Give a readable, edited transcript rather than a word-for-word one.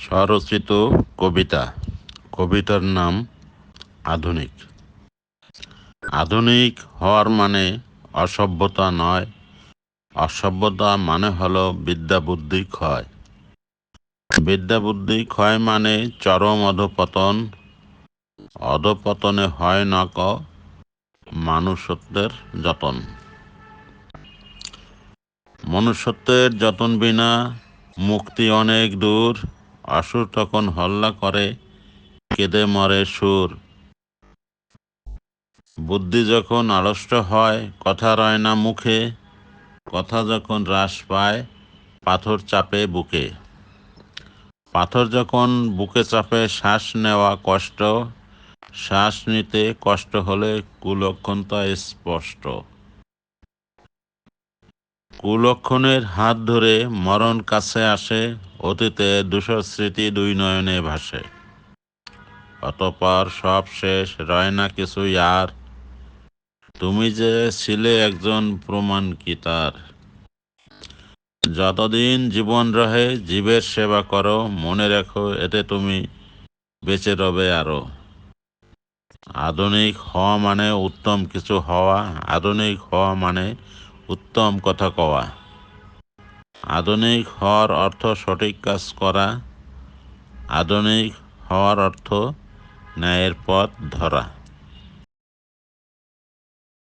স্বরচিত কবিতা। কবিতার নাম আধুনিক। আধুনিক হওয়ার মানে অসভ্যতা নয়, অসভ্যতা মানে হলো বিদ্যা বুদ্ধি ক্ষয়। বিদ্যা বুদ্ধি ক্ষয় মানে চরম অধঃপতন। অধঃপতনে হয় না মানুষত্বের যতন। মনুষ্যত্বের যতন বিনা মুক্তি অনেক দূর। অসুর তখন হল্লা করে, কেঁদে মরে সুর। বুদ্ধি যখন আড়ষ্ট হয়, কথা রয় না মুখে। কথা যখন হ্রাস পায়, পাথর চাপে বুকে। পাথর যখন বুকে চাপে, শ্বাস নেওয়া কষ্ট। শ্বাস নিতে কষ্ট হলে কুলক্ষণ তা স্পষ্ট। কুলক্ষণের হাত ধরে মরণ কাছে আসে, অতীতে ধূসর স্মৃতি দুই নয়নে ভাসে। অতঃপর সব শেষ, রয় না কিছুই আর। তুমি যে ছিলে একজন, প্রমাণ কি তার? যতদিন জীবন রহে জীবের সেবা করো, মনে রেখো এতে তুমি বেঁচে রবে আরো। আধুনিক হওয়া মানে উত্তম কিছু হওয়া। আধুনিক হওয়া মানে উত্তম কথা কওয়া। আধুনিক হওয়ার অর্থ সঠিক কাজ করা। আধুনিক হওয়ার অর্থ ন্যায়ের পথ ধরা।